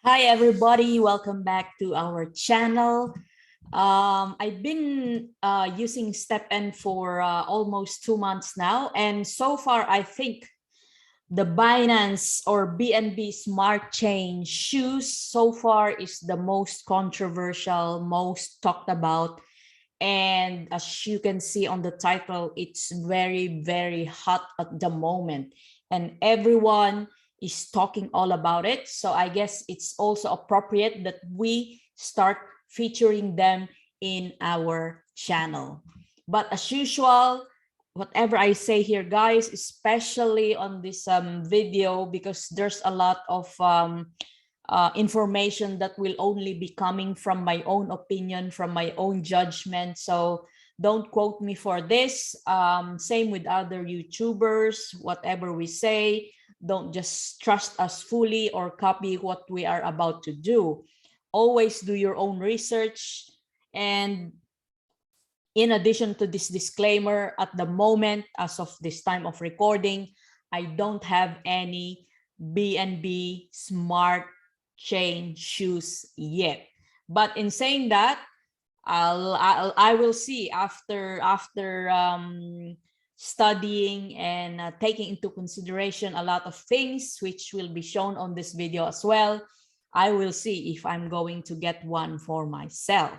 Hi everybody, welcome back to our channel. I've been using STEPN for almost 2 months now, and so far I think the Binance or BNB Smart Chain shoes so far is the most controversial, most talked about, and as you can see on the title, it's very hot at the moment, and everyone is talking all about it. So I guess it's also appropriate that we start featuring them in our channel. But as usual, whatever I say here, guys, especially on this video, because there's a lot of information that will only be coming from my own opinion, from my own judgment. So don't quote me for this. Same with other YouTubers, whatever we say, don't just trust us fully or copy what we are about to do. Always do your own research. And in addition to this disclaimer, at the moment, as of this time of recording, I don't have any BNB Smart Chain shoes yet. But in saying that, I will see after studying and taking into consideration a lot of things which will be shown on this video as well. I will see if I'm going to get one for myself.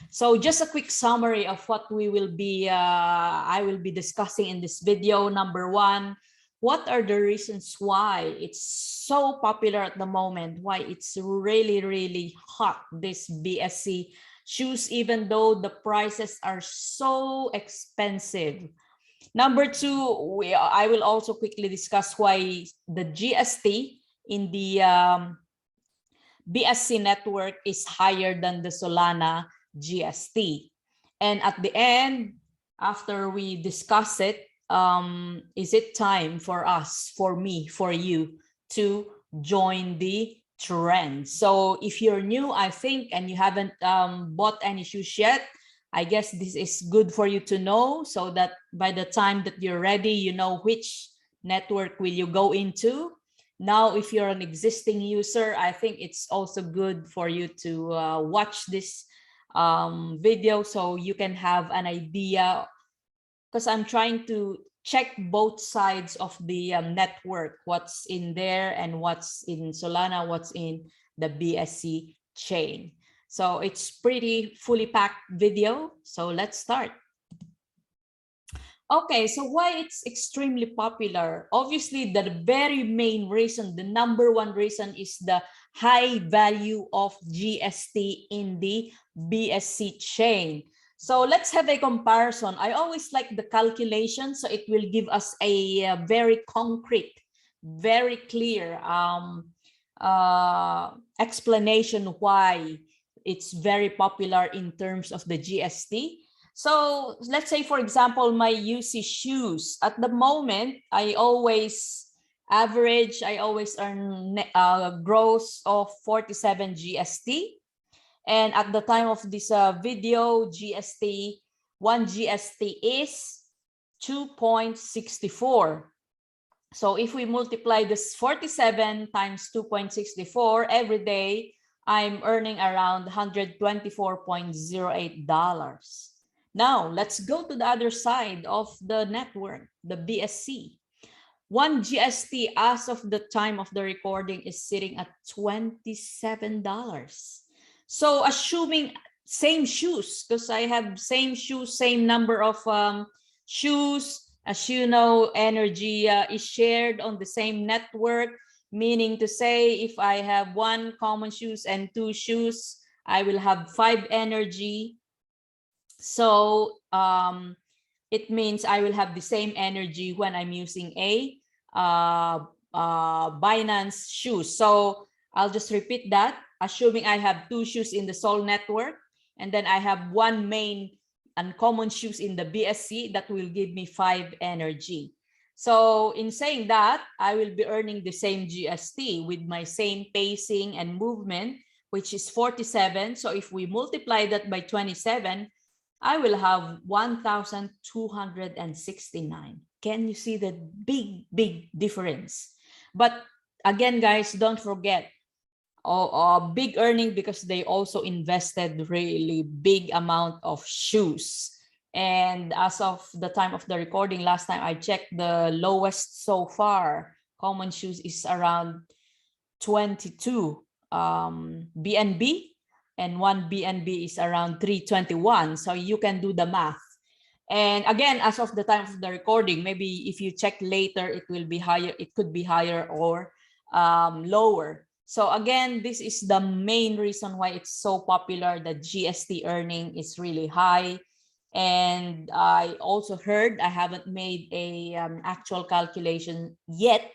So just a quick summary of what I will be discussing in this video. Number one, what are the reasons why it's so popular at the moment, why it's really hot, this BSC shoes, even though the prices are so expensive. Number two, I will also quickly discuss why the GST in the BSC network is higher than the Solana GST. And at the end, after we discuss it, is it time for us, for me, for you to join the trend? So if you're new, I think, and you haven't bought any shoes yet, I guess this is good for you to know, so that by the time that you're ready, you know which network will you go into. Now, if you're an existing user, I think it's also good for you to watch this video so you can have an idea, because I'm trying to check both sides of the network, what's in there and what's in Solana, what's in the BSC chain. So it's pretty fully packed video. So let's start. Okay, so why it's extremely popular? Obviously, the very main reason, the number one reason, is the high value of GST in the BSC chain. So let's have a comparison. I always like the calculation, so it will give us a very concrete, very clear explanation why it's very popular in terms of the GST. So let's say, for example, my UC shoes. At the moment, I always earn gross of 47 GST. And at the time of this video, one GST is 2.64. So if we multiply this 47 times 2.64 every day, I'm earning around $124.08. Now, let's go to the other side of the network, the BSC. One GST as of the time of the recording is sitting at $27. So assuming same shoes, because I have same shoes, same number of shoes. As you know, energy is shared on the same network, meaning to say if I have one common shoes and two shoes, I will have 5 energy. So it means I will have the same energy when I'm using a Binance shoes. So I'll just repeat that. Assuming I have 2 shoes in the Sol network, and then I have one main uncommon shoes in the BSC, that will give me 5 energy. So in saying that, I will be earning the same GST with my same pacing and movement, which is 47. So if we multiply that by 27, I will have 1,269. Can you see the big difference? But again, guys, don't forget, big earning because they also invested really big amount of shoes. And as of the time of the recording, last time I checked, the lowest so far common shoes is around 22 BNB, and one BNB is around 321. So you can do the math. And again, as of the time of the recording, maybe if you check later, it will be higher. It could be higher or lower. So again, this is the main reason why it's so popular. The GST earning is really high. And I also heard, I haven't made a actual calculation yet,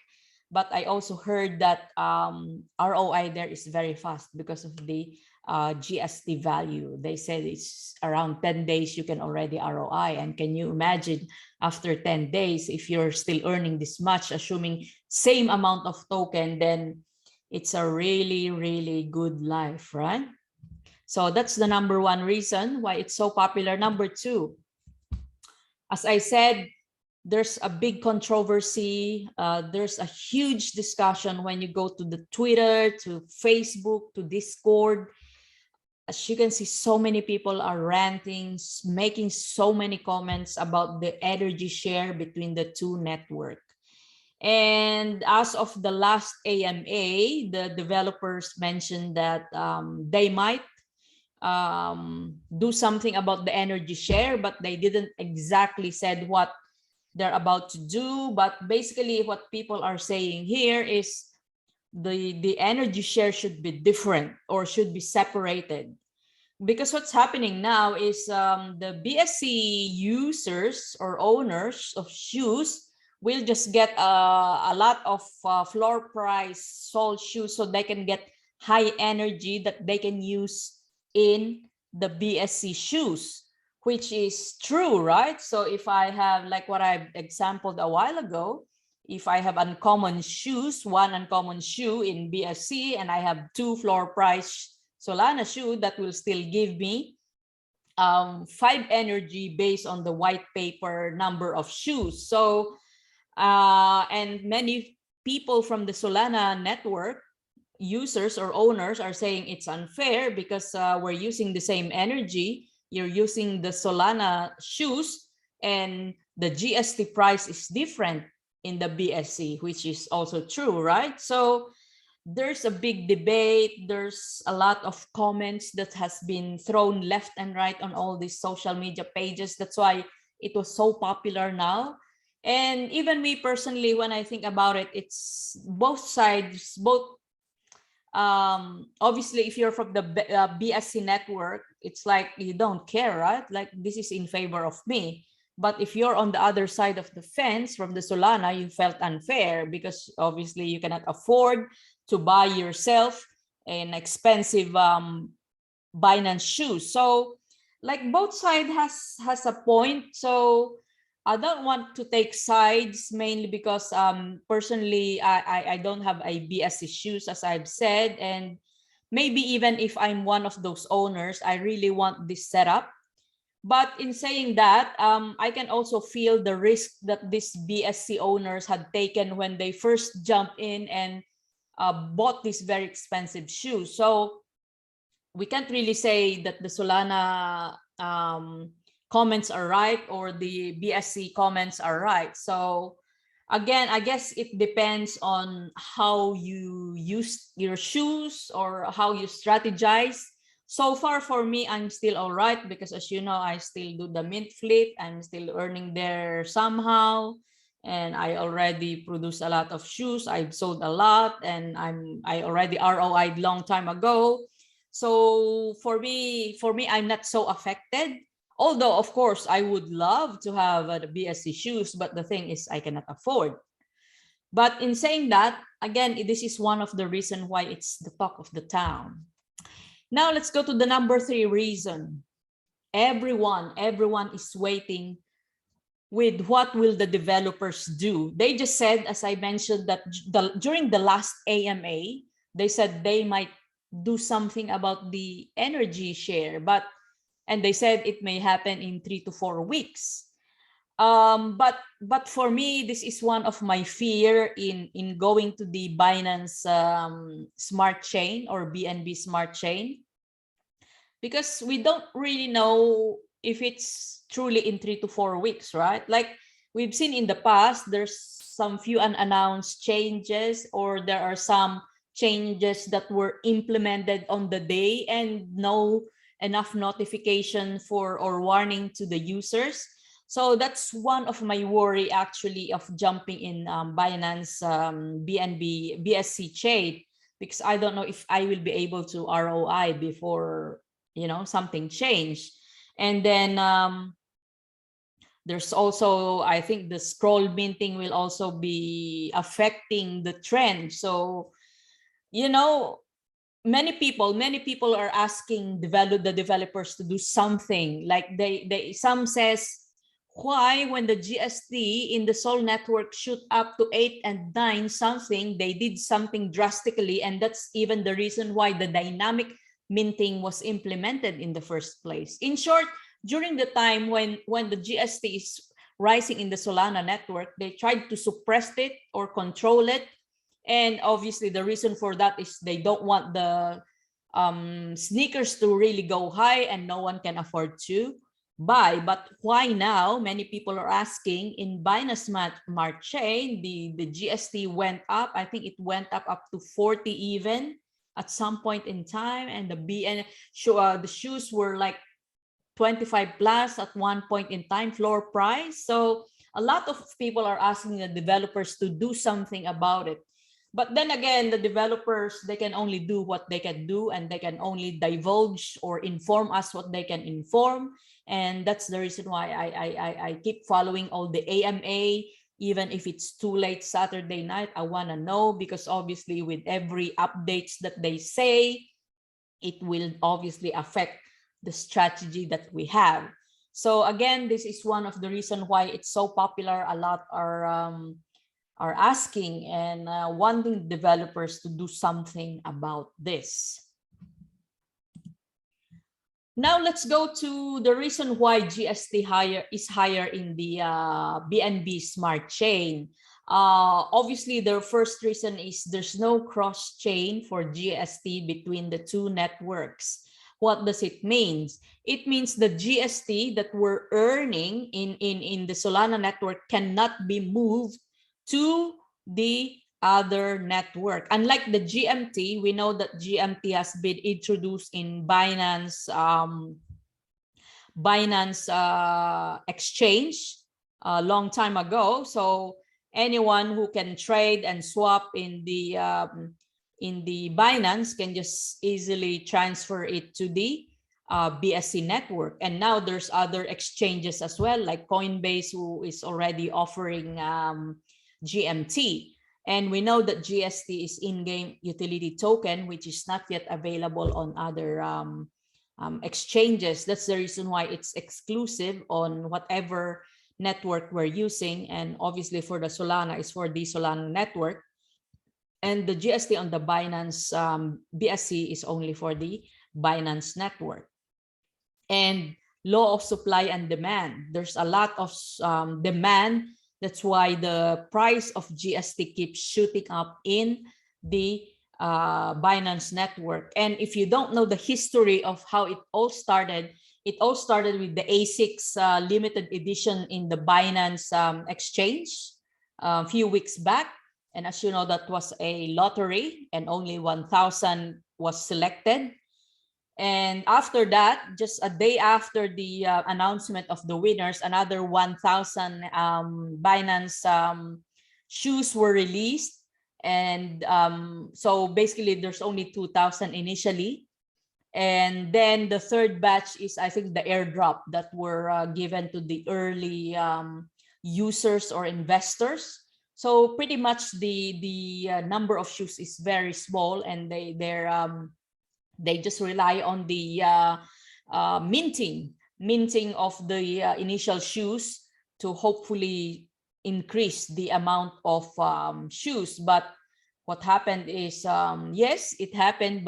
but I also heard that ROI there is very fast because of the GST value. They said it's around 10 days you can already ROI. And can you imagine after 10 days, if you're still earning this much, assuming same amount of token, then it's a really, really good life, right? So that's the number one reason why it's so popular. Number two, as I said, there's a big controversy. There's a huge discussion when you go to the Twitter, to Facebook, to Discord. As you can see, so many people are ranting, making so many comments about the energy share between the two networks. And as of the last AMA, the developers mentioned that they might do something about the energy share, but they didn't exactly said what they're about to do. But basically what people are saying here is the energy share should be different or should be separated. Because what's happening now is the BSC users or owners of shoes will just get a lot of floor price sold shoes, so they can get high energy that they can use in the BSC shoes, which is true, right? So if I have, like what I exampled a while ago, if I have uncommon shoes, one uncommon shoe in BSC, and I have two floor price Solana shoe, that will still give me 5 energy based on the white paper number of shoes. So and many people from the Solana network, users or owners, are saying it's unfair because we're using the same energy. You're using the Solana shoes and the GST price is different in the BSC, which is also true, right? So there's a big debate. There's a lot of comments that has been thrown left and right on all these social media pages. That's why it was so popular now. And even me personally, when I think about it, it's both sides, both obviously if you're from the BSC network, it's like you don't care, right? Like this is in favor of me. But if you're on the other side of the fence from the Solana, you felt unfair because obviously you cannot afford to buy yourself an expensive Binance shoes. So like both side has a point. So I don't want to take sides, mainly because personally I don't have a BSC shoes, as I've said, and maybe even if I'm one of those owners, I really want this setup. But in saying that, I can also feel the risk that these BSC owners had taken when they first jumped in and bought these very expensive shoes. So we can't really say that the Solana comments are right or the BSC comments are right. So again, I guess it depends on how you use your shoes or how you strategize. So far for me, I'm still all right because, as you know, I still do the mint flip. I'm still earning there somehow. And I already produce a lot of shoes. I've sold a lot and I already ROI'd long time ago. So for me, I'm not so affected. Although, of course, I would love to have the BSC shoes, but the thing is I cannot afford. But in saying that, again, this is one of the reasons why it's the talk of the town. Now let's go to the number 3 reason. Everyone is waiting with what will the developers do. They just said, as I mentioned, that during the last AMA, they said they might do something about the energy share, and they said it may happen in 3 to 4 weeks. But for me, this is one of my fear in going to the Binance smart chain or BNB smart chain, because we don't really know if it's truly in 3 to 4 weeks, right? Like we've seen in the past, there's some few unannounced changes, or there are some changes that were implemented on the day and no enough notification for or warning to the users. So that's one of my worry actually of jumping in Binance BNB BSC chain, because I don't know if I will be able to ROI before, you know, something changed. And then there's also, I think the scroll minting will also be affecting the trend. So, you know, many people are asking the developers to do something. Like some says, why when the GST in the Sol network shoot up to 8 and 9 something, they did something drastically, and that's even the reason why the dynamic minting was implemented in the first place. In short, during the time when the GST is rising in the Solana network, they tried to suppress it or control it. And obviously the reason for that is they don't want the sneakers to really go high and no one can afford to buy. But why now? Many people are asking, in Binance Smart Chain, the GST went up. I think it went up to 40 even at some point in time, and the shoes were like 25 plus at one point in time, floor price. So a lot of people are asking the developers to do something about it. But then again, the developers, they can only do what they can do, and they can only divulge or inform us what they can inform. And that's the reason why I keep following all the AMA, even if it's too late Saturday night. I want to know, because obviously with every updates that they say, it will obviously affect the strategy that we have. So again, this is one of the reasons why it's so popular. A lot are asking and wanting developers to do something about this. Now let's go to the reason why GST is higher in the BNB Smart Chain. Obviously, the first reason is there's no cross chain for GST between the two networks. What does it mean? It means the GST that we're earning in the Solana network cannot be moved to the other network. Unlike the GMT, we know that GMT has been introduced in Binance exchange a long time ago. So anyone who can trade and swap in the Binance can just easily transfer it to the BSC network. And now there's other exchanges as well, like Coinbase, who is already offering GMT. And we know that GST is in-game utility token, which is not yet available on other exchanges. That's the reason why it's exclusive on whatever network we're using. And obviously for the Solana, is for the Solana network. And the GST on the Binance BSC is only for the Binance network. And law of supply and demand. There's a lot of demand. That's why the price of GST keeps shooting up in the Binance network. And if you don't know the history of how it all started with the A6 limited edition in the Binance exchange a few weeks back. And as you know, that was a lottery and only 1,000 was selected. And after that, just a day after the announcement of the winners, another 1,000 Binance shoes were released. And so basically there's only 2,000 initially. And then the third batch is, I think, the airdrop that were given to the early users or investors. So pretty much the number of shoes is very small, and they just rely on the minting of the initial shoes to hopefully increase the amount of shoes. But what happened is, yes, it happened,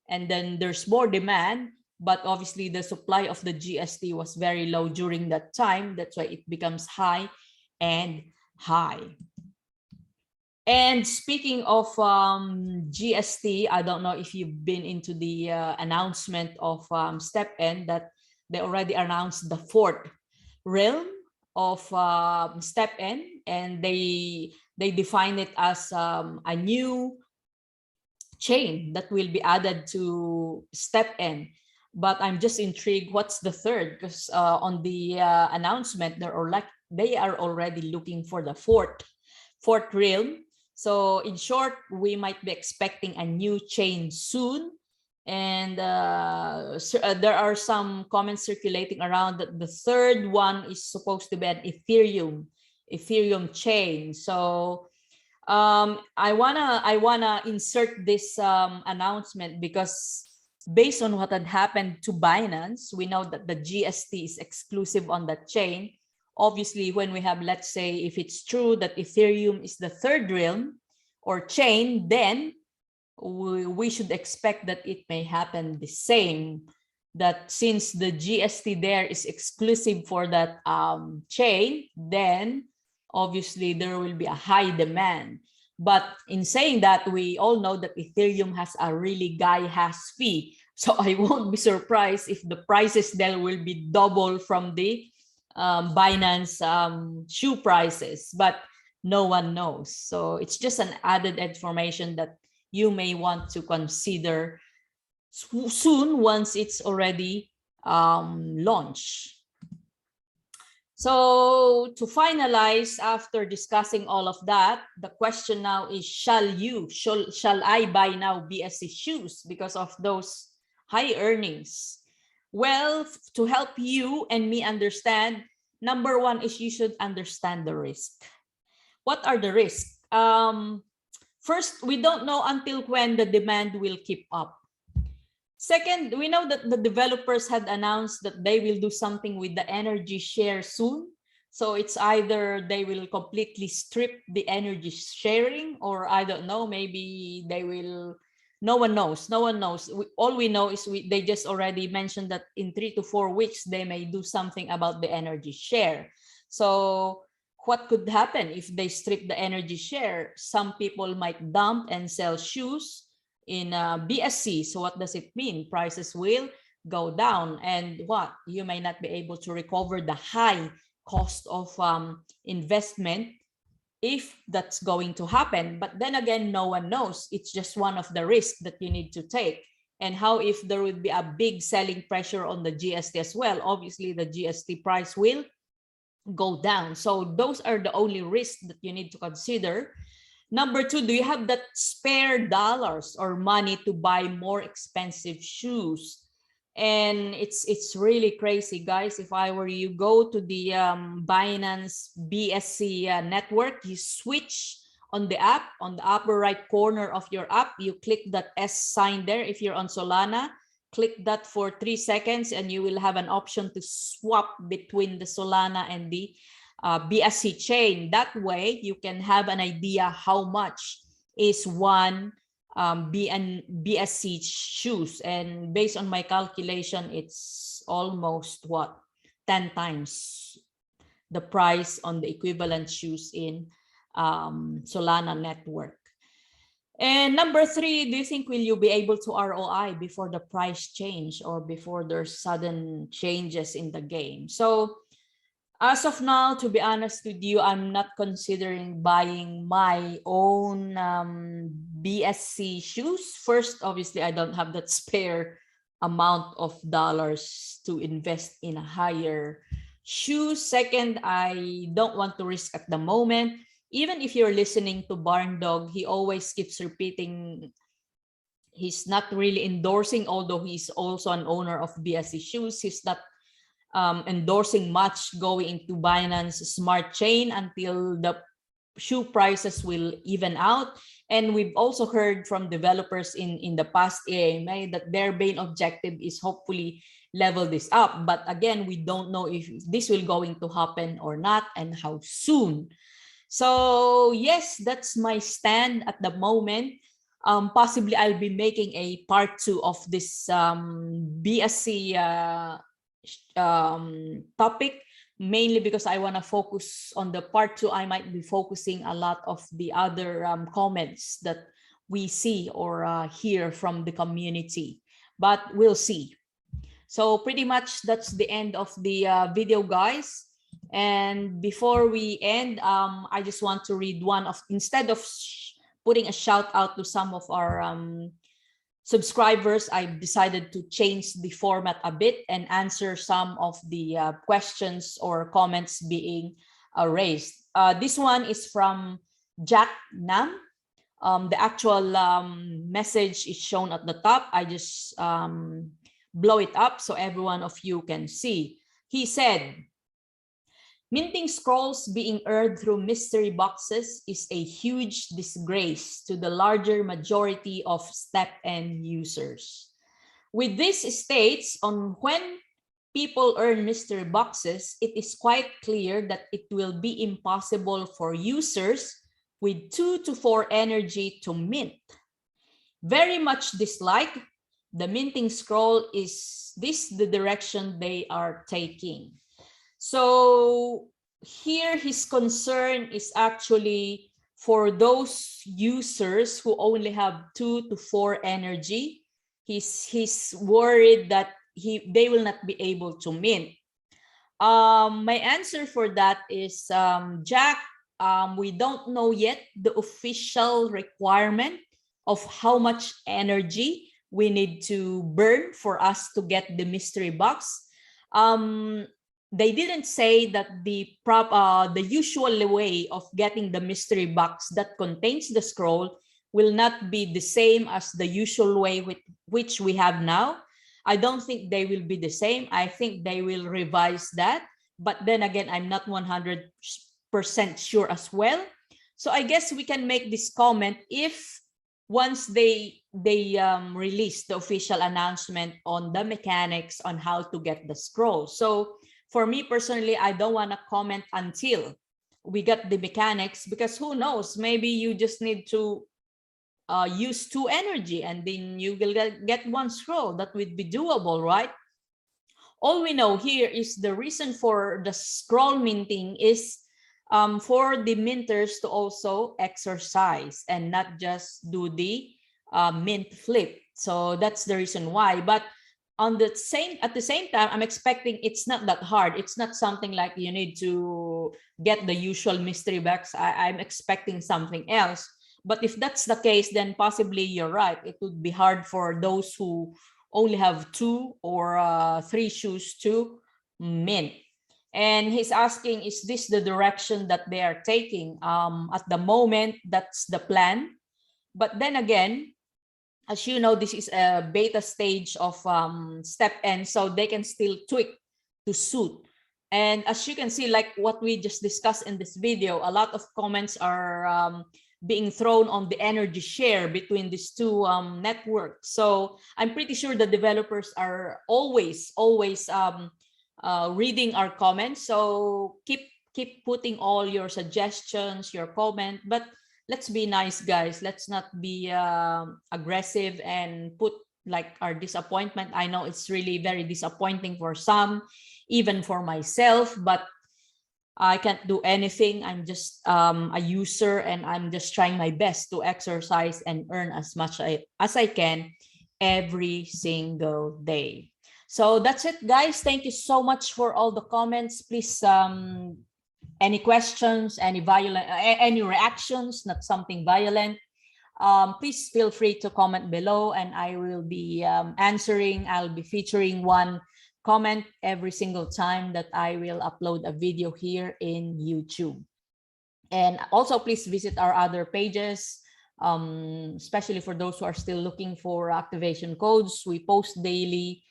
and then there's more demand, but obviously the supply of the GST was very low during that time. That's why it becomes high and high. And speaking of GST, I don't know if you've been into the announcement of STEPN that they already announced the fourth realm of STEPN, and they define it as a new chain that will be added to STEPN. But I'm just intrigued, what's the third? Because on the announcement, they are already looking for the fourth realm. So in short, we might be expecting a new chain soon. And there are some comments circulating around that the third one is supposed to be an Ethereum chain. So I wanna insert this announcement because based on what had happened to Binance, we know that the GST is exclusive on that chain. Obviously, when we have, let's say, if it's true that Ethereum is the third realm or chain, then we should expect that it may happen the same, that since the GST there is exclusive for that chain, then obviously there will be a high demand. But in saying that, we all know that Ethereum has a really high fee. So I won't be surprised if the prices there will be double from the Binance shoe prices, but no one knows. So it's just an added information that you may want to consider soon once it's already launched. So to finalize, after discussing all of that, the question now is, shall I buy now BSC shoes because of those high earnings? Well, to help you and me understand, number one is you should understand the risk. What are the risks? First, we don't know until when the demand will keep up. Second, we know that the developers had announced that they will do something with the energy share soon. So it's either they will completely strip the energy sharing, or I don't know, maybe they will, no one knows. All we know is they just already mentioned that in 3 to 4 weeks, they may do something about the energy share. So what could happen if they strip the energy share? Some people might dump and sell shoes in BSC. So what does it mean? Prices will go down, and what? You may not be able to recover the high cost of investment if that's going to happen. But then again, no one knows. It's just one of the risks that you need to take. And how if there would be a big selling pressure on the GST as well? Obviously, the GST price will go down. So those are the only risks that you need to consider. Number two, do you have that spare dollars or money to buy more expensive shoes? And it's really crazy, guys. If I were you, go to the Binance BSC network, you switch on the app, on the upper right corner of your app, you click that S sign there. If you're on Solana, click that for 3 seconds and you will have an option to swap between the Solana and the BSC chain. That way you can have an idea how much is one BSC shoes, and based on my calculation, it's almost what, 10 times the price on the equivalent shoes in Solana network. And number three, do you think will you be able to ROI before the price change or before there's sudden changes in the game? So as of now, to be honest with you, I'm not considering buying my own BSC shoes. First, obviously, I don't have that spare amount of dollars to invest in a higher shoe. Second, I don't want to risk at the moment. Even if you're listening to Barn Dog, he always keeps repeating he's not really endorsing, although he's also an owner of BSC shoes. He's not endorsing much going into Binance Smart Chain until the shoe prices will even out. And we've also heard from developers in the past AMA that their main objective is hopefully level this up. But again, we don't know if this will going to happen or not and how soon. So yes, that's my stand at the moment. Possibly I'll be making a part 2 of this BSc topic, mainly because I want to focus on the part 2. I might be focusing a lot of the other comments that we see or hear from the community, but we'll see. So pretty much that's the end of the video, guys. And before we end, I just want to read one of, instead of putting a shout out to some of our subscribers, I've decided to change the format a bit and answer some of the questions or comments being raised. This one is from Jack Nam. The actual message is shown at the top. I just blow it up so every one of you can see. He said, minting scrolls being earned through mystery boxes is a huge disgrace to the larger majority of STEPN users. With these states on when people earn mystery boxes, it is quite clear that it will be impossible for users with 2 to 4 energy to mint. Very much dislike the minting scroll. Is this the direction they are taking? So here his concern is actually for those users who only have 2 to 4 energy. He's worried that they will not be able to mint. My answer for that is, Jack, we don't know yet the official requirement of how much energy we need to burn for us to get the mystery box. They didn't say that the usual way of getting the mystery box that contains the scroll will not be the same as the usual way with which we have now. I don't think they will be the same. I think they will revise that. But then again, I'm not 100% sure as well. So I guess we can make this comment if once they release the official announcement on the mechanics on how to get the scroll. So for me personally, I don't want to comment until we get the mechanics, because who knows, maybe you just need to use 2 energy and then you will get 1 scroll. That would be doable, right? All we know here is the reason for the scroll minting is for the minters to also exercise and not just do the mint flip. So that's the reason why. But at the same time, I'm expecting it's not that hard. It's not something like you need to get the usual mystery box. I'm expecting something else. But if that's the case, then possibly you're right. It would be hard for those who only have 2 or 3 shoes to mint. And he's asking, is this the direction that they are taking? At the moment, that's the plan. But then again, as you know, this is a beta stage of STEPN, so they can still tweak to suit. And as you can see, like what we just discussed in this video, a lot of comments are being thrown on the energy share between these 2 networks. So I'm pretty sure the developers are always reading our comments. So keep putting all your suggestions, your comment, but let's be nice, guys. Let's not be aggressive and put like our disappointment. I know it's really very disappointing for some, even for myself, but I can't do anything. I'm just a user, and I'm just trying my best to exercise and earn as much as I can every single day. So that's it, guys. Thank you so much for all the comments. Please, any questions, any reactions, not something violent, please feel free to comment below, and I will be answering. I'll be featuring one comment every single time that I will upload a video here in YouTube. And also, please visit our other pages, especially for those who are still looking for activation codes. We post daily,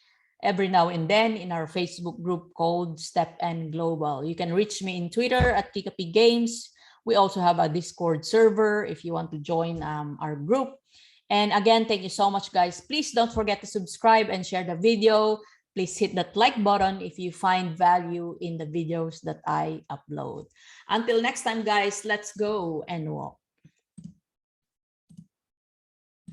every now and then, in our Facebook group called STEPN Global. You can reach me in Twitter at Kikapi Games. We also have a Discord server if you want to join our group. And again, thank you so much, guys. Please don't forget to subscribe and share the video. Please hit that like button if you find value in the videos that I upload. Until next time, guys, let's go and walk.